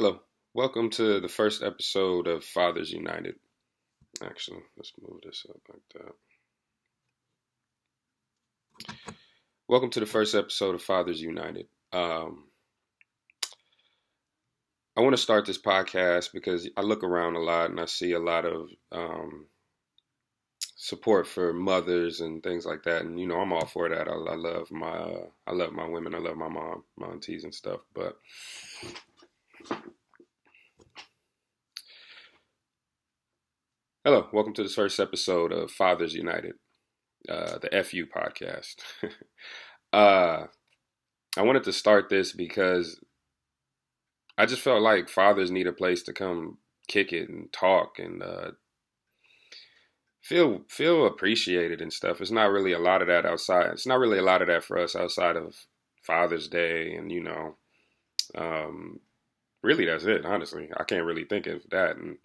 Hello, welcome to the first episode of Fathers United. Actually, let's move this up like that. Welcome to the first episode of Fathers United. I want to start this podcast because I look around a lot and I see a lot of support for mothers and things like that, and I'm all for that. I love my women. I love my mom, my aunties and stuff, but. Hello, welcome to this first episode of Fathers United, the FU podcast. uh, I wanted to start this because I just felt like fathers need a place to come kick it and talk and feel appreciated and stuff. It's not really a lot of that outside. It's not really a lot of that for us outside of Father's Day, and really that's it. Honestly, I can't really think of that. And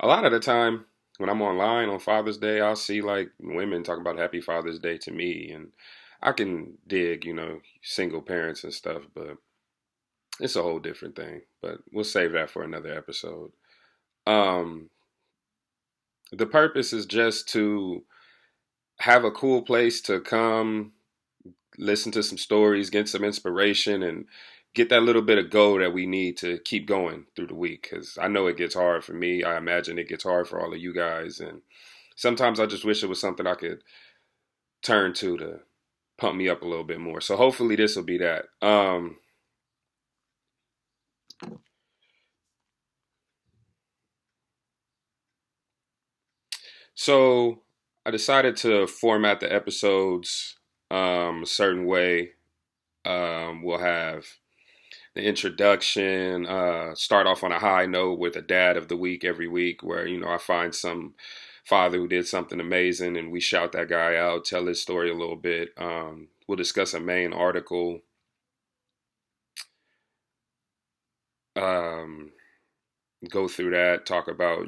a lot of the time, when I'm online on Father's Day, I'll see like women talking about Happy Father's Day to me, and I can dig, single parents and stuff, but it's a whole different thing. But we'll save that for another episode. Um, the purpose is just to have a cool place to come, listen to some stories, get some inspiration, and get that little bit of go that we need to keep going through the week. Because I know it gets hard for me. I imagine it gets hard for all of you guys. And sometimes I just wish it was something I could turn to pump me up a little bit more. So hopefully this will be that. So I decided to format the episodes a certain way. We'll have the introduction, start off on a high note with a dad of the week every week where, I find some father who did something amazing and we shout that guy out, tell his story a little bit. We'll discuss a main article. Um, Go through that, talk about,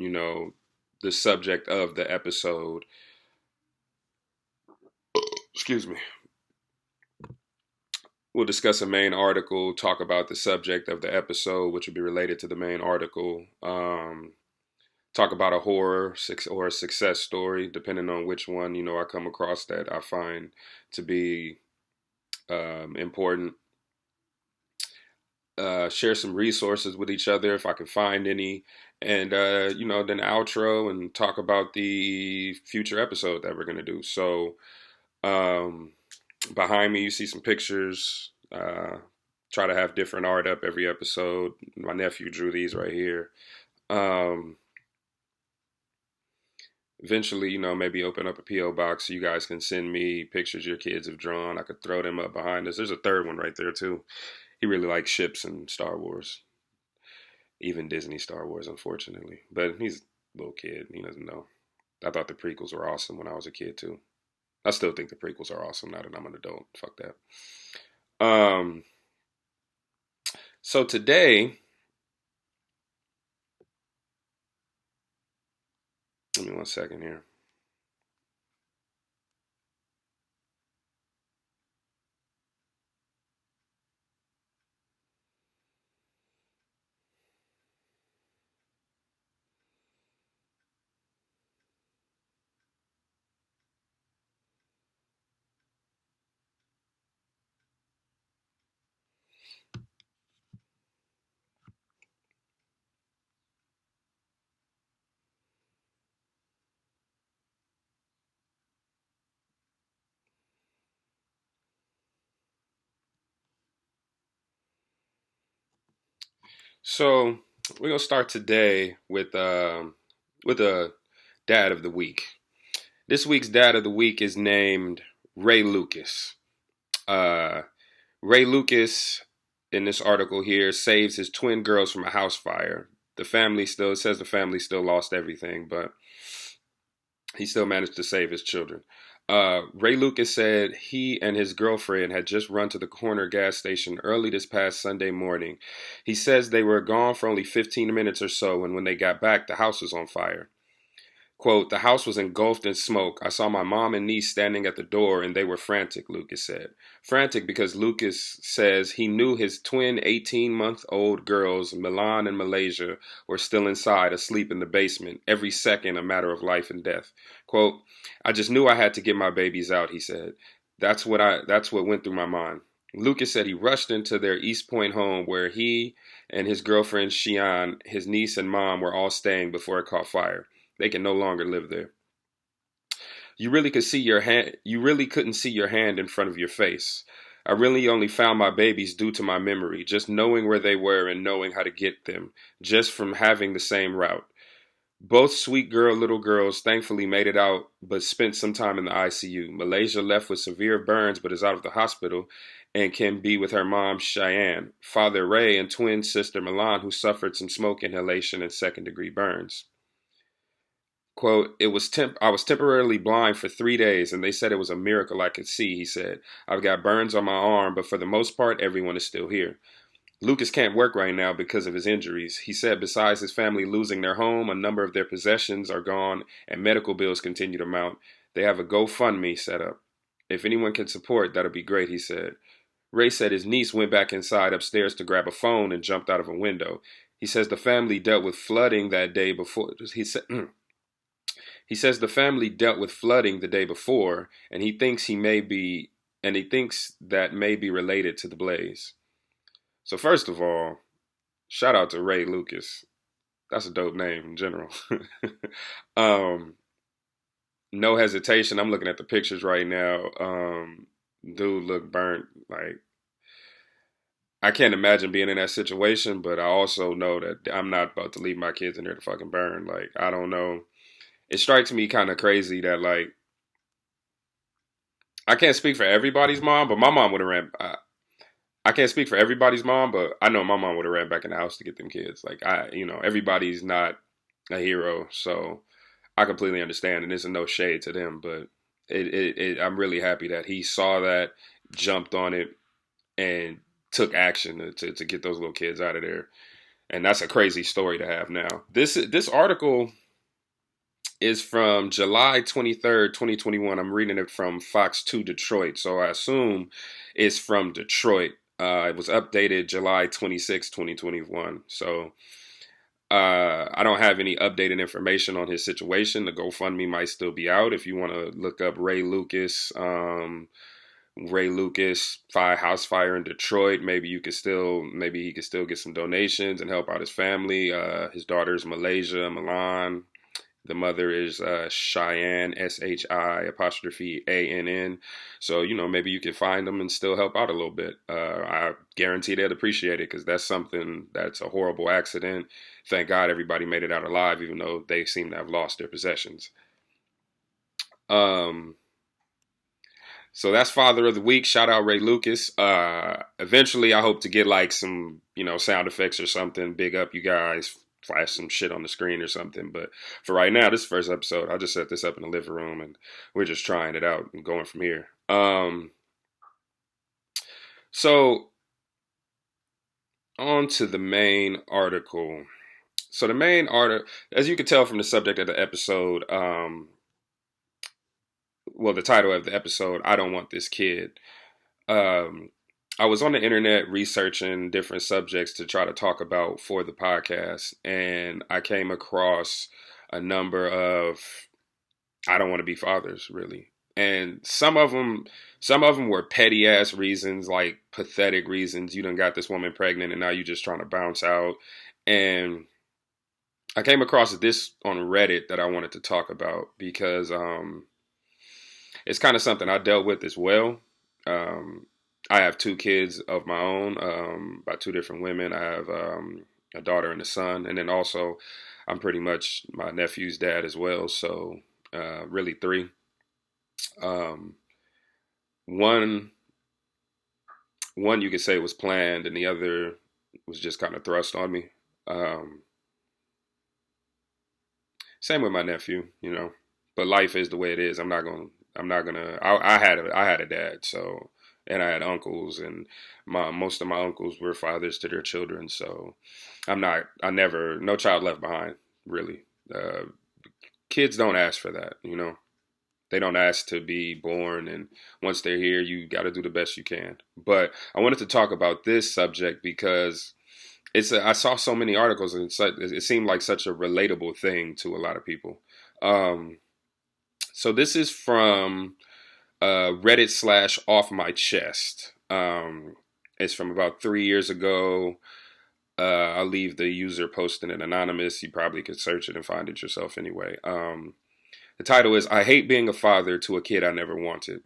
the subject of the episode. Excuse me. We'll discuss a main article, talk about the subject of the episode, which will be related to the main article. Talk about a horror or a success story, depending on which one, I come across that I find to be important. Share some resources with each other if I can find any. And, then outro and talk about the future episode that we're going to do. So, behind me, you see some pictures. Try to have different art up every episode. My nephew drew these right here. Eventually, maybe open up a P.O. box so you guys can send me pictures your kids have drawn. I could throw them up behind us. There's a third one right there, too. He really likes ships and Star Wars. Even Disney Star Wars, unfortunately. But he's a little kid. He doesn't know. I thought the prequels were awesome when I was a kid, too. I still think the prequels are awesome now that I'm an adult. Fuck that. So today, give me 1 second here. So we're gonna start today with a dad of the week. This week's dad of the week is named Ray Lucas. Uh, Ray Lucas, in this article here, saves his twin girls from a house fire. It says the family still lost everything, but he still managed to save his children. Ray Lucas said he and his girlfriend had just run to the corner gas station early this past Sunday morning. He says they were gone for only 15 minutes or so, and when they got back, the house was on fire. Quote, the house was engulfed in smoke. I saw my mom and niece standing at the door and they were frantic, Lucas said. Frantic because Lucas says he knew his twin 18-month-old girls, Milan and Malaysia, were still inside, asleep in the basement, every second a matter of life and death. Quote, I just knew I had to get my babies out, he said. That's what went through my mind. Lucas said he rushed into their East Point home where he and his girlfriend Shian, his niece and mom were all staying before it caught fire. They can no longer live there. You really could see your hand. You really couldn't see your hand in front of your face. I really only found my babies due to my memory, just knowing where they were and knowing how to get them, just from having the same route. Both sweet little girls thankfully made it out, but spent some time in the ICU. Malaysia left with severe burns, but is out of the hospital and can be with her mom, Cheyenne, father Ray, and twin sister Milan, who suffered some smoke inhalation and second-degree burns. Quote, I was temporarily blind for 3 days, and they said it was a miracle I could see, he said. I've got burns on my arm, but for the most part, everyone is still here. Lucas can't work right now because of his injuries. He said besides his family losing their home, a number of their possessions are gone, and medical bills continue to mount. They have a GoFundMe set up. If anyone can support, that'll be great, he said. Ray said his niece went back inside upstairs to grab a phone and jumped out of a window. He says the family dealt with flooding that day before. He says the family dealt with flooding the day before, and he thinks that may be related to the blaze. So first of all, shout out to Ray Lucas. That's a dope name in general. No hesitation. I'm looking at the pictures right now. Dude looked burnt. Like, I can't imagine being in that situation, but I also know that I'm not about to leave my kids in there to fucking burn. Like, I don't know. It strikes me kind of crazy that, like, I can't speak for everybody's mom, but my mom would have ran. I can't speak for everybody's mom, but I know my mom would have ran back in the house to get them kids. Like, everybody's not a hero, so I completely understand, and there's no shade to them, but I'm really happy that he saw that, jumped on it, and took action to get those little kids out of there. And that's a crazy story to have now. This article is from July 23rd, 2021. I'm reading it from Fox 2 Detroit, so I assume it's from Detroit. It was updated July 26, 2021. So I don't have any updated information on his situation. The GoFundMe might still be out. If you want to look up Ray Lucas house fire in Detroit, maybe he could still get some donations and help out his family. His daughter's Malaysia, Milan. The mother is Cheyenne, SHI''ANN. So, maybe you could find them and still help out a little bit. I guarantee they'd appreciate it because that's a horrible accident. Thank God everybody made it out alive, even though they seem to have lost their possessions. So that's Father of the Week. Shout out Ray Lucas. Eventually, I hope to get like some, sound effects or something. Big up you guys. Flash some shit on the screen or something. But for right now, this is the first episode. I just set this up in the living room and we're just trying it out and going from here. So on to the main article. So the main article, as you can tell from the subject of the episode, the title of the episode, I Don't Want This Kid. I was on the internet researching different subjects to try to talk about for the podcast, and I came across a number of I don't want to be fathers, really. And some of them were petty ass reasons, like pathetic reasons. You done got this woman pregnant and now you just trying to bounce out. And I came across this on Reddit that I wanted to talk about because it's kind of something I dealt with as well. I have 2 kids of my own by 2 different women. I have a daughter and a son. And then also I'm pretty much my nephew's dad as well. So really 3. One you could say was planned and the other was just kind of thrust on me. Same with my nephew, but life is the way it is. I had a dad, so, and I had uncles, and most of my uncles were fathers to their children. So no child left behind, really. kids don't ask for that, you know. They don't ask to be born, and once they're here, you got to do the best you can. But I wanted to talk about this subject because I saw so many articles, and it seemed like such a relatable thing to a lot of people. Um, so this is from Reddit slash Off My Chest. It's from about 3 years ago. I'll leave the user posting it anonymous. You probably could search it and find it yourself anyway. The title is, I hate being a father to a kid I never wanted.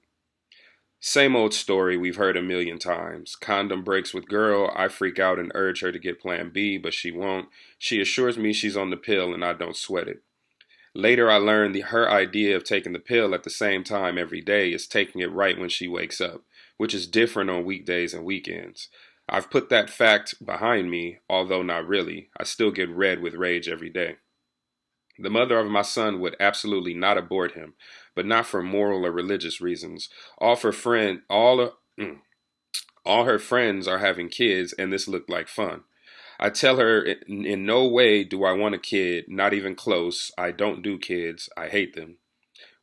Same old story we've heard a million times. Condom breaks with girl. I freak out and urge her to get plan B, but she won't. She assures me she's on the pill and I don't sweat it. Later I learned her idea of taking the pill at the same time every day is taking it right when she wakes up, which is different on weekdays and weekends. I've put that fact behind me, although not really. I still get red with rage every day. The mother of my son would absolutely not abort him, but not for moral or religious reasons. All her friends are having kids, and this looked like fun. I tell her in no way do I want a kid, not even close. I don't do kids. I hate them.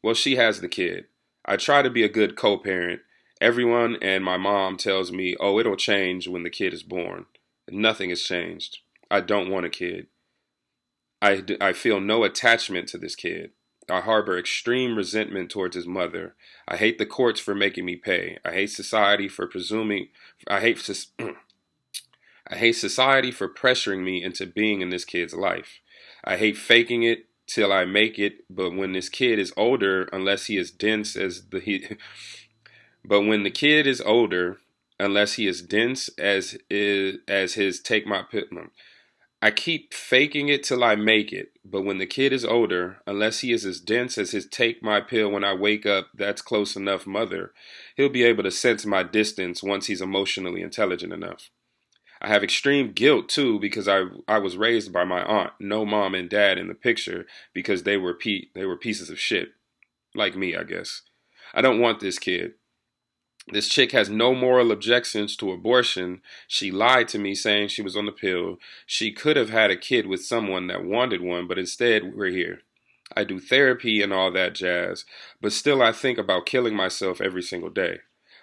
Well, she has the kid. I try to be a good co-parent. Everyone and my mom tells me, oh, it'll change when the kid is born. Nothing has changed. I don't want a kid. I feel no attachment to this kid. I harbor extreme resentment towards his mother. I hate the courts for making me pay. I hate society for presuming. I hate I hate society for pressuring me into being in this kid's life. I hate faking it till I make it. But when this kid is older, unless he is dense as the he, but when the kid is older, unless he is dense as his take my pill. I keep faking it till I make it, but when the kid is older, unless he is as dense as his take my pill when I wake up, that's close enough mother, he'll be able to sense my distance once he's emotionally intelligent enough. I have extreme guilt too because I was raised by my aunt, no mom and dad in the picture because they were pieces of shit, like me, I guess. I don't want this kid. This chick has no moral objections to abortion. She lied to me saying she was on the pill. She could have had a kid with someone that wanted one, but instead we're here. I do therapy and all that jazz, but still I think about killing myself every single day.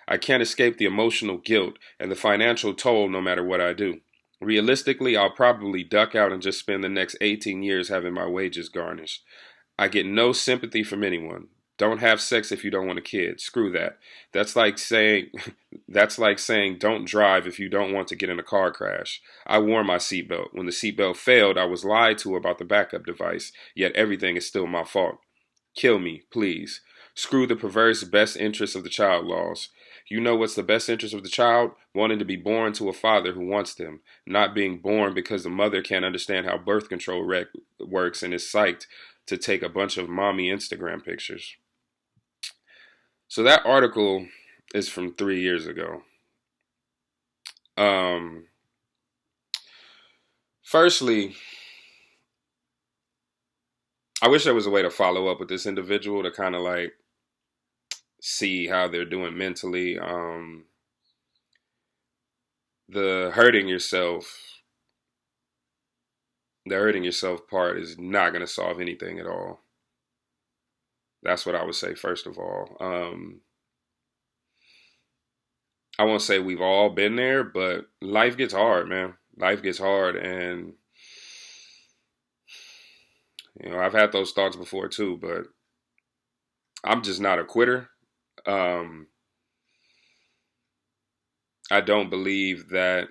I can't escape the emotional guilt and the financial toll no matter what I do. Realistically, I'll probably duck out and just spend the next 18 years having my wages garnished. I get no sympathy from anyone. Don't have sex if you don't want a kid. Screw that. That's like saying don't drive if you don't want to get in a car crash. I wore my seatbelt. When the seatbelt failed, I was lied to about the backup device, yet everything is still my fault. Kill me, please. Screw the perverse best interest of the child laws. You know what's the best interest of the child? Wanting to be born to a father who wants them, not being born because the mother can't understand how birth control works and is psyched to take a bunch of mommy Instagram pictures. So that article is from 3 years ago. Firstly, I wish there was a way to follow up with this individual to kind of like see how they're doing mentally. The hurting yourself, the hurting yourself part is not going to solve anything at all. That's what I would say, first of all. I won't say we've all been there, but life gets hard, man. Life gets hard, and I've had those thoughts before too, but I'm just not a quitter. Um, I don't believe that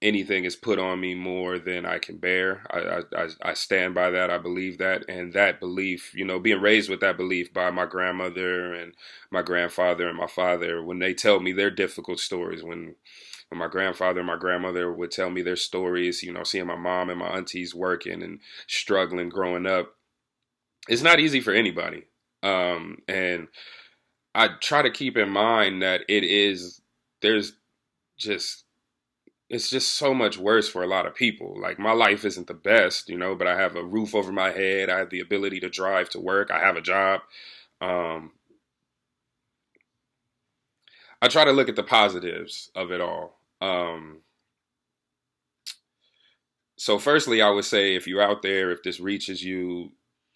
anything is put on me more than I can bear. I stand by that. I believe that. And that belief, being raised with that belief by my grandmother and my grandfather and my father, when they tell me their difficult stories, when my grandfather and my grandmother would tell me their stories, seeing my mom and my aunties working and struggling growing up, it's not easy for anybody. And I try to keep in mind that there's just, it's just so much worse for a lot of people. Like, my life isn't the best, but I have a roof over my head. I have the ability to drive to work. I have a job. I try to look at the positives of it all. So firstly, I would say if you're out there, if this reaches you,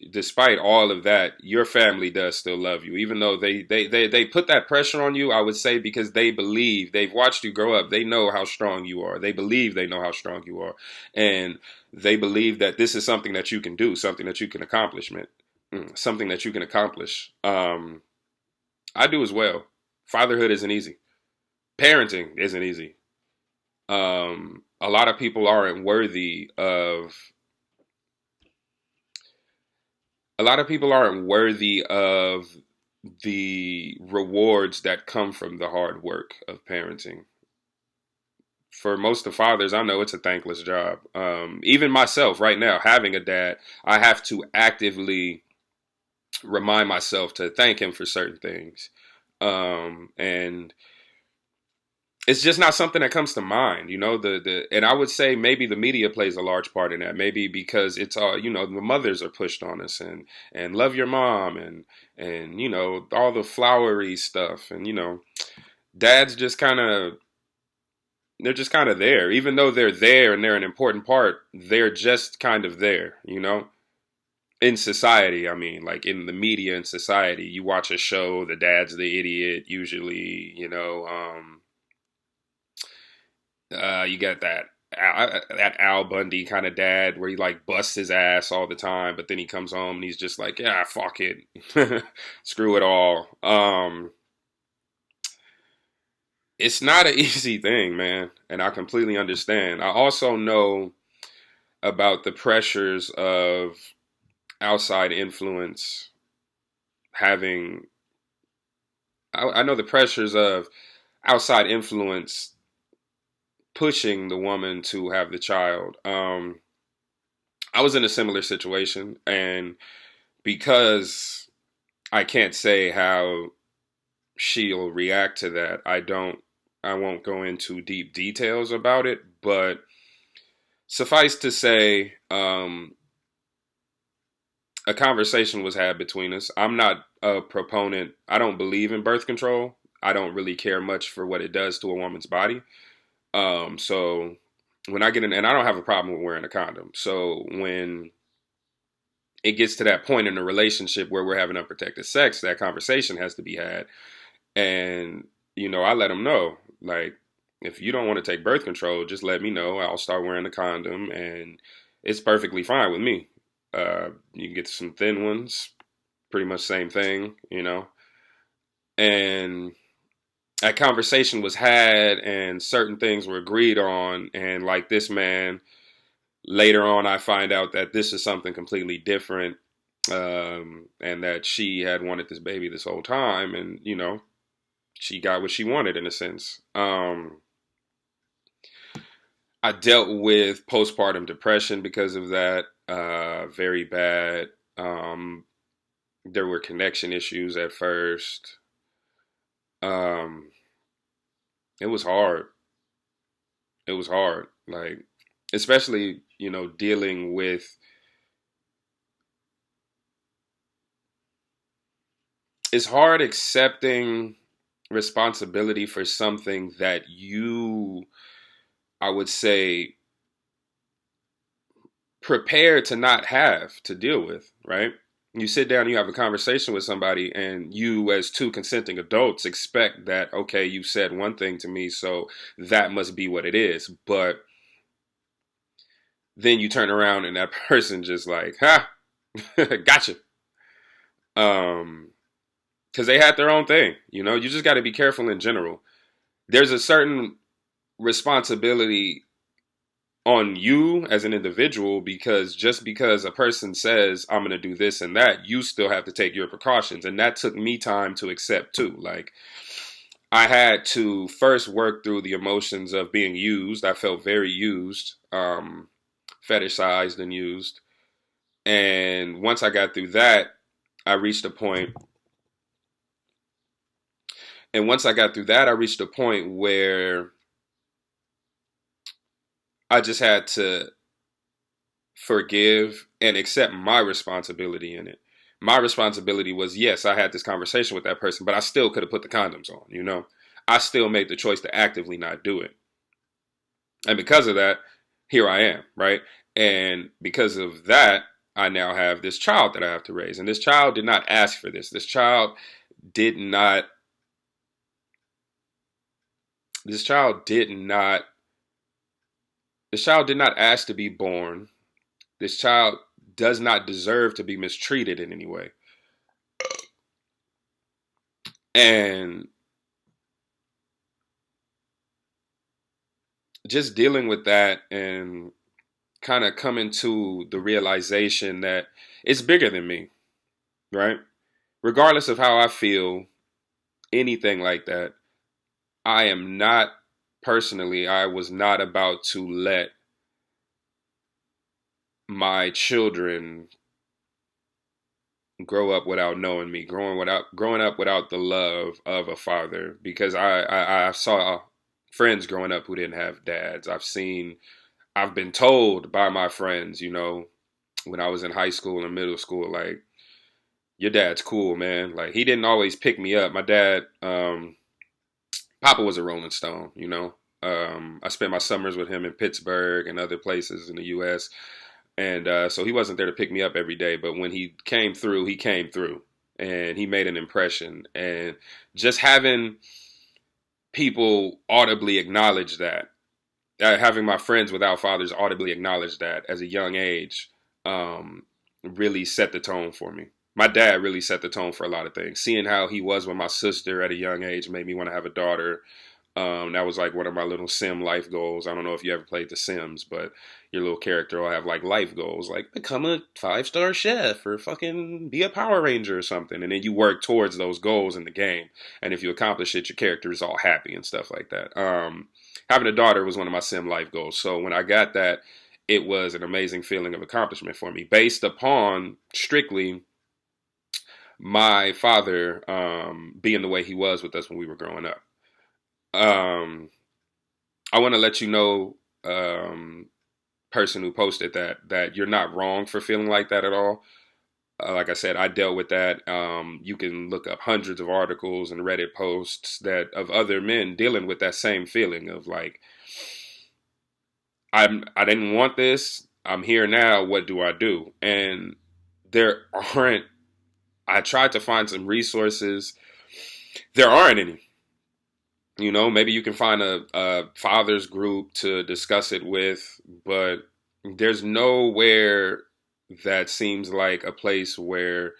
despite all of that, your family does still love you, even though they put that pressure on you. I would say because they believe they've watched you grow up. They know how strong you are. They believe they know how strong you are, and they believe that this is something that you can do, something that you can something that you can accomplish. I do as well. Fatherhood isn't easy. Parenting isn't easy. A lot of people aren't worthy of a lot of people aren't worthy of the rewards that come from the hard work of parenting. For most of fathers, I know it's a thankless job. Even myself, right now, having a dad, I have to actively remind myself to thank him for certain things. And it's just not something that comes to mind, and I would say maybe the media plays a large part in that. Maybe because it's all, the mothers are pushed on us and love your mom and all the flowery stuff. And dads they're just kind of there. Even though they're there and they're an important part, they're just kind of there, in society. I mean, like in the media and society, you watch a show, the dad's the idiot usually. You got that Al Bundy kind of dad where he like busts his ass all the time, but then he comes home and he's just like, yeah, fuck it, screw it all. It's not an easy thing, man, and I completely understand. I also know about the pressures of outside influence having. I know the pressures of outside influence pushing the woman to have the child. I was in a similar situation, and because I can't say how she'll react to that, I won't go into deep details about it, but suffice to say, a conversation was had between us. I'm not a proponent. I don't believe in birth control. I don't really care much for what it does to a woman's body. So when I get in, and I don't have a problem with wearing a condom. So when it gets to that point in the relationship where we're having unprotected sex, that conversation has to be had. And, I let them know, like, if you don't want to take birth control, just let me know. I'll start wearing the condom, and it's perfectly fine with me. You can get some thin ones, pretty much same thing, and that conversation was had and certain things were agreed on. And like this man, later on, I find out that this is something completely different. And that she had wanted this baby this whole time. And, she got what she wanted in a sense. I dealt with postpartum depression because of that. Very bad. There were connection issues at first. It was hard. It was hard. Like, especially, dealing with, it's hard accepting responsibility for something that you, I would say, prepared to not have to deal with, right? You sit down, you have a conversation with somebody, and you, as two consenting adults, expect that, okay, you said one thing to me, so that must be what it is. But then you turn around and that person just like, ha, gotcha. Because they had their own thing, you just got to be careful in general. There's a certain responsibility on you as an individual, because just because a person says I'm going to do this and that, you still have to take your precautions. And that took me time to accept too. Like, I had to first work through the emotions of being used. I felt very used, fetishized and used. And once I got through that, I reached a point. And once I got through that, I reached a point where I just had to forgive and accept my responsibility in it. My responsibility was, yes, I had this conversation with that person, but I still could have put the condoms on, I still made the choice to actively not do it. And because of that, here I am, right? And because of that, I now have this child that I have to raise. And this child did not ask for this. Did not, this child did not, this child did not ask to be born. This child does not deserve to be mistreated in any way. And just dealing with that and kind of coming to the realization that it's bigger than me, right? Regardless of how I feel, anything like that, I am not personally, I was not about to let my children grow up without knowing me, growing up without the love of a father, because I saw friends growing up who didn't have dads. I've been told by my friends, when I was in high school and middle school, like, your dad's cool, man. Like, he didn't always pick me up. My dad, Papa was a Rolling Stone, I spent my summers with him in Pittsburgh and other places in the U.S. And so he wasn't there to pick me up every day. But when he came through, and he made an impression. And just having people audibly acknowledge that, having my friends without fathers audibly acknowledge that as a young age, really set the tone for me. My dad really set the tone for a lot of things. Seeing how he was with my sister at a young age made me want to have a daughter. That was like one of my little sim life goals. I don't know if you ever played The Sims, but your little character will have like life goals, like become a 5-star chef or fucking be a Power Ranger or something. And then you work towards those goals in the game. And if you accomplish it, your character is all happy and stuff like that. Having a daughter was one of my sim life goals. So when I got that, it was an amazing feeling of accomplishment for me, based upon strictly my father being the way he was with us when we were growing up. I want to let you know, person who posted that you're not wrong for feeling like that at all. Like I said, I dealt with that. You can look up hundreds of articles and Reddit posts that of other men dealing with that same feeling of like, I didn't want this. I'm here now. What do I do? And there aren't. I tried to find some resources. There aren't any. Maybe you can find a fathers group to discuss it with, but there's nowhere that seems like a place where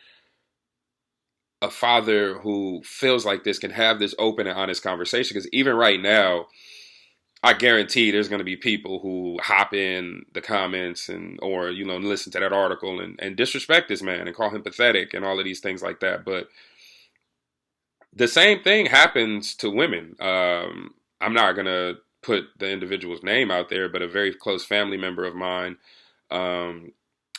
a father who feels like this can have this open and honest conversation. Because even right now, I guarantee there's going to be people who hop in the comments or listen to that article and disrespect this man and call him pathetic and all of these things like that. But the same thing happens to women. I'm not going to put the individual's name out there, but a very close family member of mine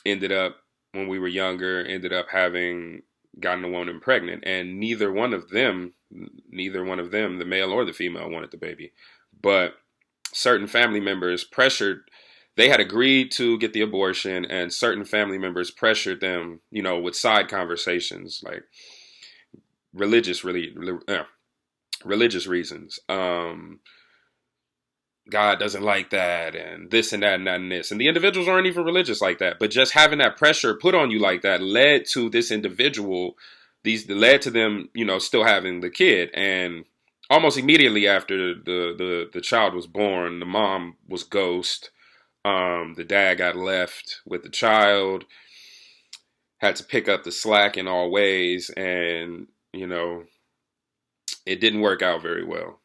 ended up, when we were younger, ended up having gotten a woman pregnant. And neither one of them, the male or the female, wanted the baby. But certain family members they had agreed to get the abortion, and certain family members pressured them, with side conversations, like religious reasons. God doesn't like that, and this and that and that and this. And the individuals aren't even religious like that. But just having that pressure put on you like that led to this individual, led to them, still having the kid. And almost immediately after the child was born, the mom was ghost. The dad got left with the child, had to pick up the slack in all ways, and it didn't work out very well.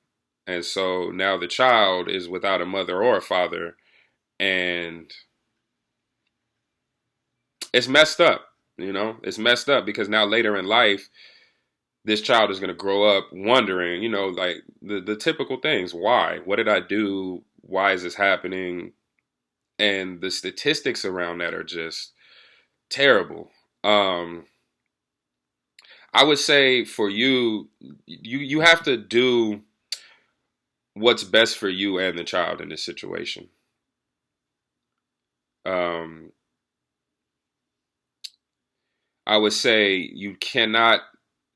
And so now the child is without a mother or a father, and it's messed up. It's messed up because now later in life, this child is going to grow up wondering, like the typical things. Why? What did I do? Why is this happening? And the statistics around that are just terrible. I would say for you have to do what's best for you and the child in this situation. I would say you cannot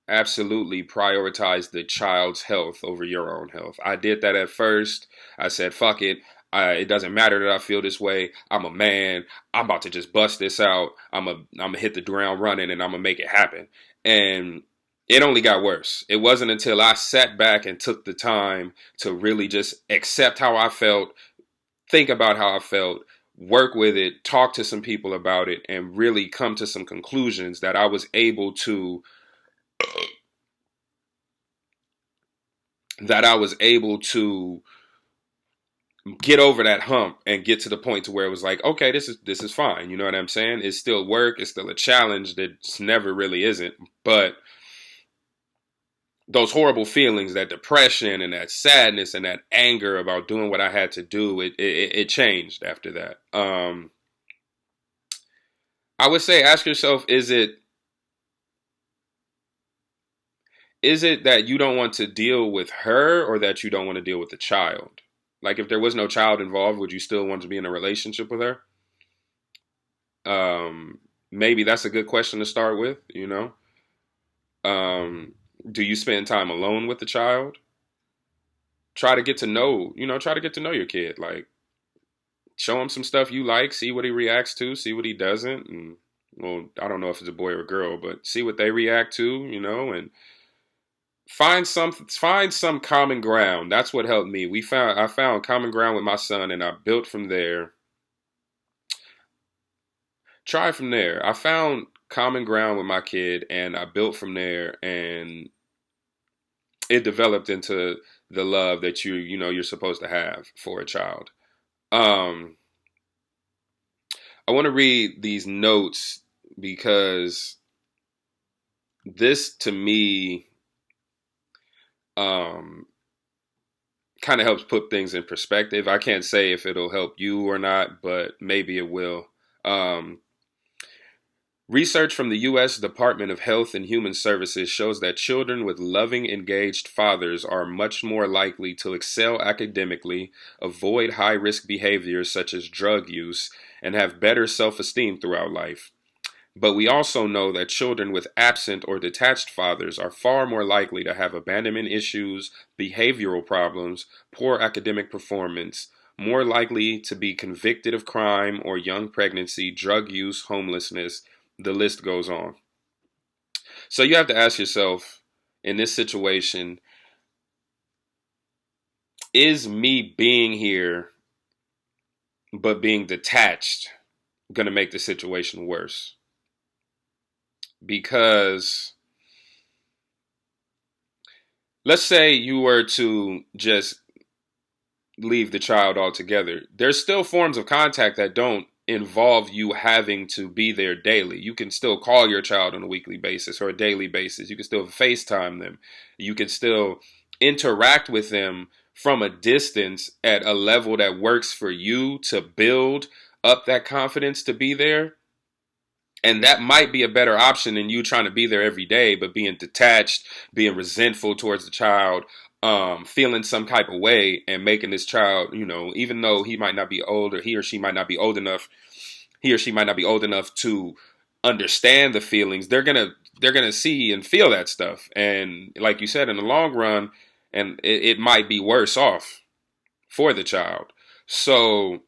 absolutely prioritize the child's health over your own health. I did that at first. I said, fuck it. It doesn't matter that I feel this way. I'm a man. I'm about to just bust this out. I'm gonna hit the ground running and I'm gonna make it happen. And it only got worse. It wasn't until I sat back and took the time to really just accept how I felt, think about how I felt, work with it, talk to some people about it, and really come to some conclusions that I was able to get over that hump and get to the point to where it was like, okay, this is fine. You know what I'm saying? It's still work. It's still a challenge that never really isn't. But those horrible feelings, that depression and that sadness and that anger about doing what I had to do, it changed after that. I would say, ask yourself, is it that you don't want to deal with her, or that you don't want to deal with the child? Like, if there was no child involved, would you still want to be in a relationship with her? Maybe that's a good question to start with, you know? Do you spend time alone with the child? Try to get to know your kid. Like, show him some stuff you like, see what he reacts to, see what he doesn't. And, well, I don't know if it's a boy or a girl, but see what they react to, and find some common ground. That's what helped me. I found common ground with my son, and I built from there. Try from there. I found common ground with my kid, and I built from there, and it developed into the love that you're supposed to have for a child. Um, I want to read these notes because this to me um, kind of helps put things in perspective. I can't say if it'll help you or not, but maybe it will. Um, Research from the U.S. Department of Health and Human Services shows that children with loving, engaged fathers are much more likely to excel academically, avoid high risk behaviors such as drug use, and have better self esteem throughout life. But we also know that children with absent or detached fathers are far more likely to have abandonment issues, behavioral problems, poor academic performance, more likely to be convicted of crime or young pregnancy, drug use, homelessness. The list goes on. So you have to ask yourself, in this situation, is me being here but being detached going to make the situation worse? Because let's say you were to just leave the child altogether. There's still forms of contact that don't involve you having to be there daily. You can still call your child on a weekly basis or a daily basis. You can still FaceTime them. You can still interact with them from a distance at a level that works for you to build up that confidence to be there. And that might be a better option than you trying to be there every day, but being detached, being resentful towards the child, feeling some type of way, and making this child, even though he might not be old, or he or she might not be old enough, to understand the feelings. They're gonna see and feel that stuff, and like you said, in the long run, and it might be worse off for the child. So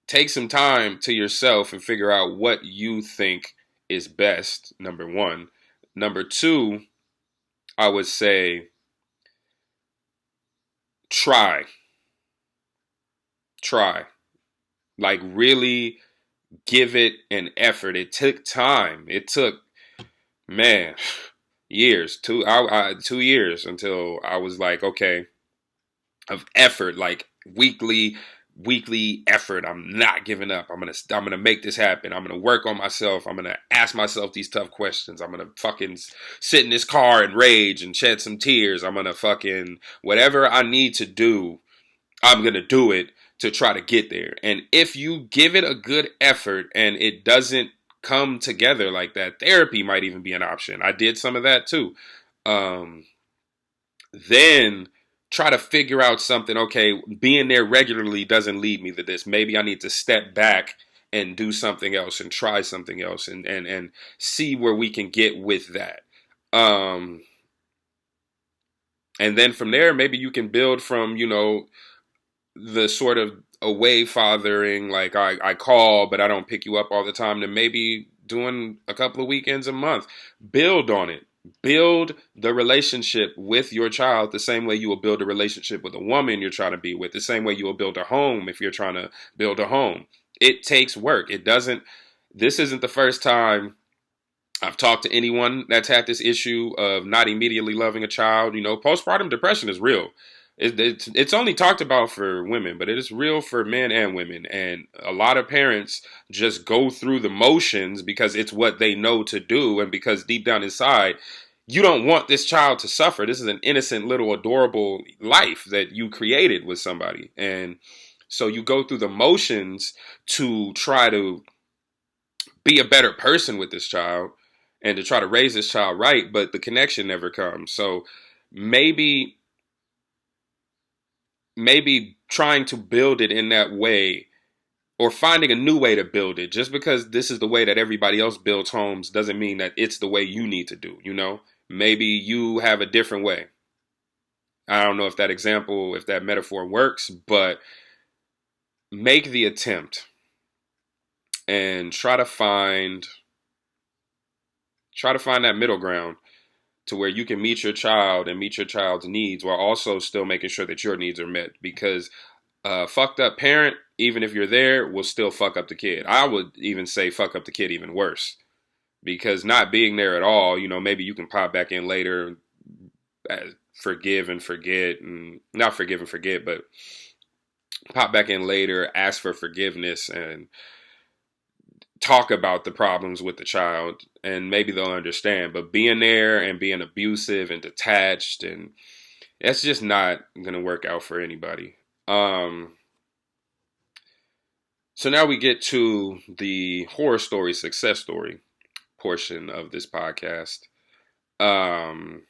take some time to yourself and figure out what you think is best, number one. Number two, I would say try. Try. Like, really give it an effort. It took time. It took, man, years. 2 years until I was like, okay, of effort, like weekly effort. I'm not giving up. I'm gonna make this happen. I'm gonna work on myself. I'm gonna ask myself these tough questions. I'm gonna fucking sit in this car and rage and shed some tears. I'm gonna fucking whatever I need to do, I'm gonna do it to try to get there. And if you give it a good effort and it doesn't come together like that, therapy might even be an option. I did some of that too. Then try to figure out something. Okay, being there regularly doesn't lead me to this. Maybe I need to step back and do something else and try something else, and see where we can get with that. Um, and then from there, maybe you can build from, the sort of away fathering, like I call, but I don't pick you up all the time, then maybe doing a couple of weekends a month. Build on it. Build the relationship with your child the same way you will build a relationship with a woman you're trying to be with, the same way you will build a home if you're trying to build a home. It takes work. It doesn't, this isn't the first time I've talked to anyone that's had this issue of not immediately loving a child. You know, postpartum depression is real. It's only talked about for women, but it is real for men and women. And a lot of parents just go through the motions because it's what they know to do. And because deep down inside, you don't want this child to suffer. This is an innocent little adorable life that you created with somebody. And so you go through the motions to try to be a better person with this child and to try to raise this child right, but the connection never comes. So maybe trying to build it in that way, or finding a new way to build it. Just because this is the way that everybody else builds homes doesn't mean that it's the way you need to do, you know? Maybe you have a different way. I don't know if that example, if that metaphor works, but make the attempt and try to find that middle ground to where you can meet your child and meet your child's needs while also still making sure that your needs are met. Because fucked up parent, even if you're there, will still fuck up the kid. I would even say fuck up the kid even worse. Because not being there at all, you know, maybe you can pop back in later, forgive and forget, and not forgive and forget, but pop back in later, ask for forgiveness, and talk about the problems with the child, and maybe they'll understand. But being there and being abusive and detached, and that's just not going to work out for anybody. So now we get to the horror story success story portion of this podcast. Um,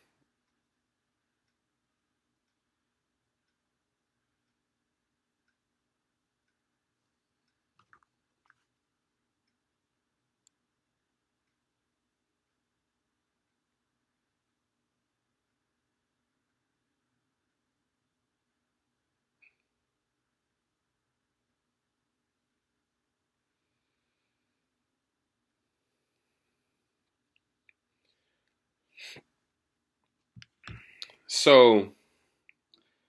so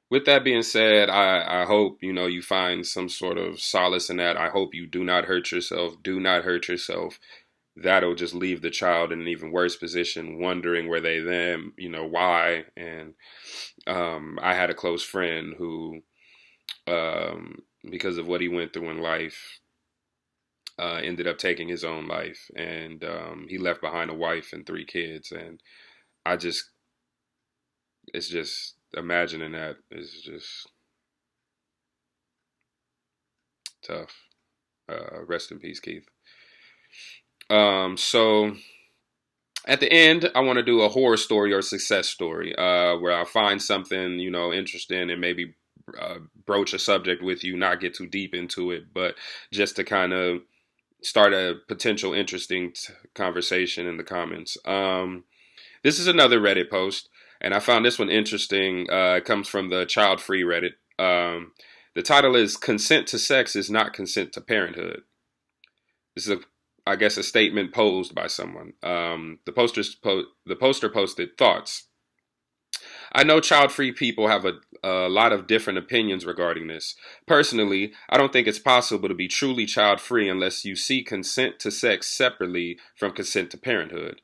with that being said, I hope, you know, you find some sort of solace in that. I hope you do not hurt yourself. Do not hurt yourself. That'll just leave the child in an even worse position, wondering where they then, you know, why. And I had a close friend who, because of what he went through in life, ended up taking his own life. And he left behind a wife and 3 kids. And I just, it's just, imagining that is just tough. Rest in peace, Keith. So at the end, I want to do a horror story or success story, where I find something, you know, interesting, and maybe broach a subject with you, not get too deep into it, but just to kind of start a potential interesting conversation in the comments. This is another Reddit post, and I found this one interesting. It comes from the Child Free Reddit. The title is "Consent to Sex is Not Consent to Parenthood." This is, I guess, a statement posed by someone. The poster posted thoughts. I know child-free people have a lot of different opinions regarding this. Personally, I don't think it's possible to be truly child-free unless you see consent to sex separately from consent to parenthood.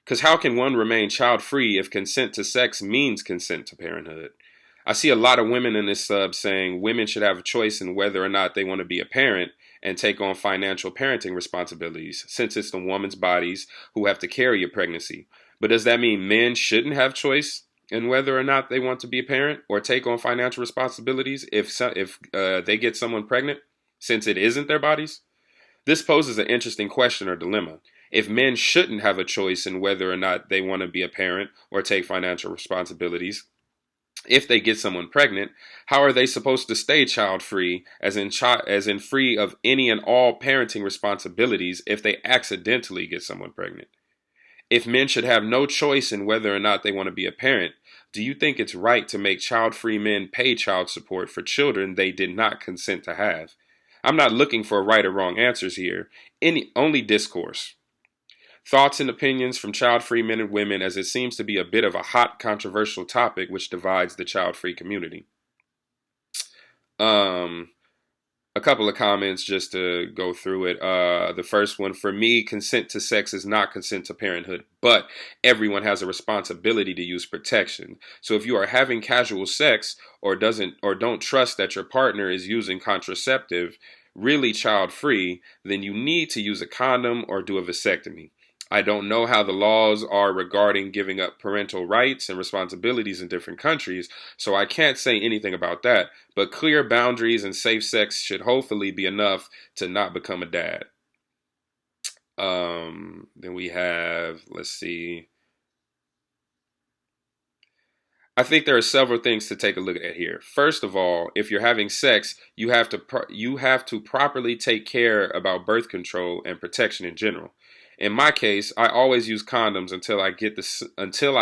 Because how can one remain child-free if consent to sex means consent to parenthood? I see a lot of women in this sub saying women should have a choice in whether or not they want to be a parent and take on financial parenting responsibilities, since it's the woman's bodies who have to carry a pregnancy. But does that mean men shouldn't have choice in whether or not they want to be a parent or take on financial responsibilities if they get someone pregnant, since it isn't their bodies? This poses an interesting question or dilemma. If men shouldn't have a choice in whether or not they want to be a parent or take financial responsibilities, if they get someone pregnant, how are they supposed to stay child-free, as in free of any and all parenting responsibilities, if they accidentally get someone pregnant? If men should have no choice in whether or not they want to be a parent, Do you think it's right to make child-free men pay child support for children they did not consent to have? I'm not looking for right or wrong answers here. Only discourse. Thoughts and opinions from child-free men and women, as it seems to be a bit of a hot, controversial topic which divides the child-free community. A couple of comments just to go through it. The first one, for me, consent to sex is not consent to parenthood, but everyone has a responsibility to use protection. So if you are having casual sex or don't trust that your partner is using contraceptive, really child-free, then you need to use a condom or do a vasectomy. I don't know how the laws are regarding giving up parental rights and responsibilities in different countries, so I can't say anything about that, but clear boundaries and safe sex should hopefully be enough to not become a dad. Then we have, let's see. I think there are several things to take a look at here. First of all, if you're having sex, you have to properly take care about birth control and protection in general. In my case, I always use condoms until I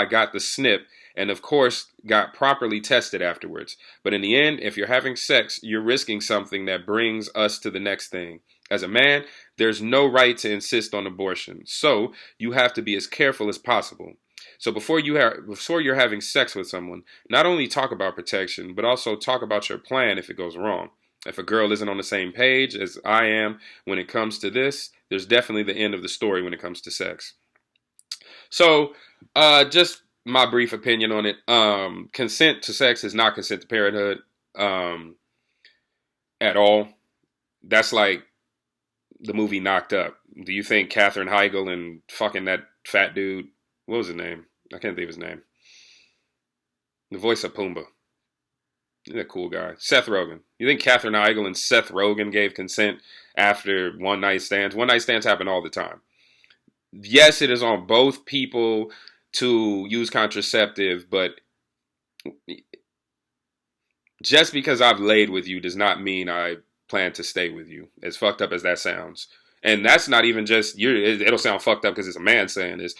got the snip, and of course got properly tested afterwards. But in the end, if you're having sex, you're risking something that brings us to the next thing. As a man, there's no right to insist on abortion, so you have to be as careful as possible. So before you're having sex with someone, not only talk about protection, but also talk about your plan if it goes wrong. If a girl isn't on the same page as I am when it comes to this, there's definitely the end of the story when it comes to sex. So, just my brief opinion on it. Consent to sex is not consent to parenthood at all. That's like the movie Knocked Up. Do you think Katherine Heigl and fucking that fat dude, what was his name? I can't think of his name. The voice of Pumbaa. He's a cool guy. Seth Rogen. You think Katherine Heigl and Seth Rogen gave consent after one night stands? One night stands happen all the time. Yes, it is on both people to use contraceptive, but just because I've laid with you does not mean I plan to stay with you. As fucked up as that sounds. And that's not even just, it'll sound fucked up because it's a man saying this.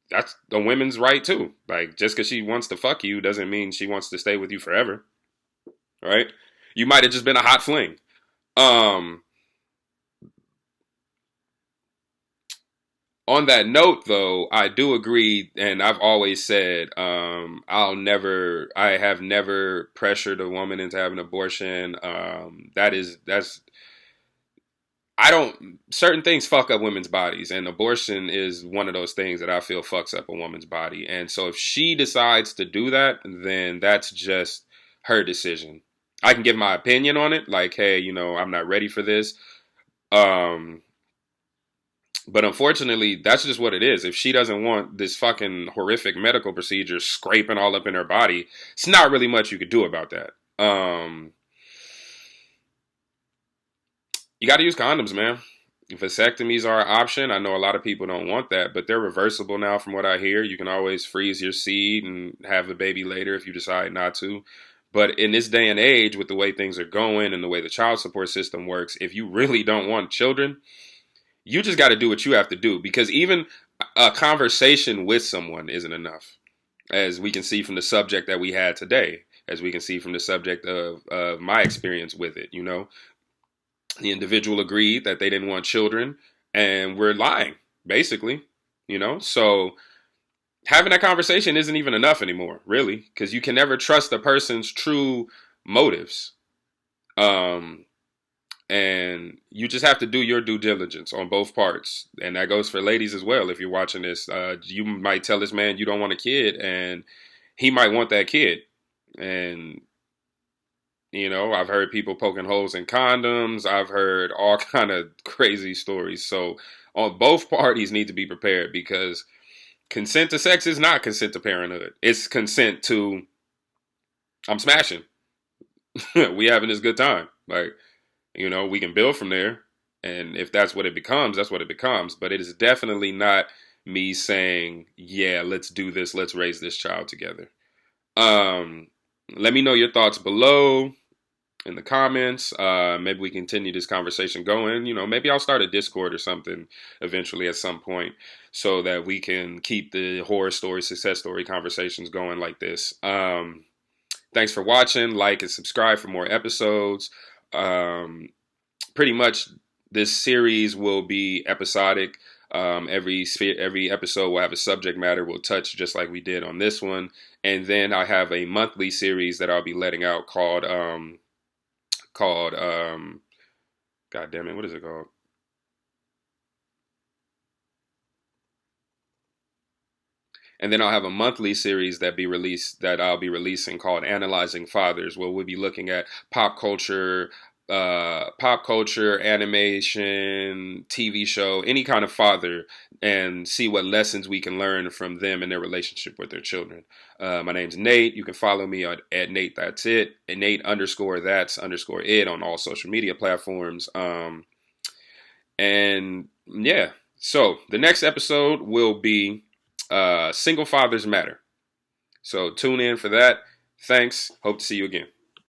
That's a woman's right too. Like, just because she wants to fuck you doesn't mean she wants to stay with you forever. Right? You might have just been a hot fling. On that note, though, I do agree, and I've always said I have never pressured a woman into having an abortion. Certain things fuck up women's bodies, and abortion is one of those things that I feel fucks up a woman's body. And so if she decides to do that, then that's just her decision. I can give my opinion on it, like, hey, I'm not ready for this. But unfortunately, that's just what it is. If she doesn't want this fucking horrific medical procedure scraping all up in her body, it's not really much you could do about that. You got to use condoms, man. Vasectomies are an option. I know a lot of people don't want that, but they're reversible now from what I hear. You can always freeze your seed and have the baby later if you decide not to. But in this day and age, with the way things are going and the way the child support system works, if you really don't want children, you just got to do what you have to do, because even a conversation with someone isn't enough, as we can see from the subject that we had today, as we can see from the subject of my experience with it. The individual agreed that they didn't want children, and we're lying, basically, so having that conversation isn't even enough anymore, really, because you can never trust a person's true motives. And you just have to do your due diligence on both parts. And that goes for ladies as well. If you're watching this, you might tell this man you don't want a kid, and he might want that kid. And, I've heard people poking holes in condoms. I've heard all kind of crazy stories. So on both parties need to be prepared, because consent to sex is not consent to parenthood. It's consent to, I'm smashing. We having this good time. Like, we can build from there. And if that's what it becomes, that's what it becomes. But it is definitely not me saying, yeah, let's do this. Let's raise this child together. Let me know your thoughts below. in the comments. Maybe we continue this conversation going. Maybe I'll start a Discord or something eventually at some point so that we can keep the horror story, success story conversations going like this. Thanks for watching. Like and subscribe for more episodes. Pretty much this series will be episodic. Every episode will have a subject matter we'll touch just like we did on this one. And then I have a monthly series that I'll be letting out called God damn it, what is it called? And then I'll have a monthly series that I'll be releasing called Analyzing Fathers, where we'll be looking at pop culture, animation, TV show, any kind of father, and see what lessons we can learn from them and their relationship with their children. My name's Nate. You can follow me at Nate That's It, and Nate _that's_it on all social media platforms. And yeah, so the next episode will be Single Fathers Matter. So tune in for that. Thanks. Hope to see you again.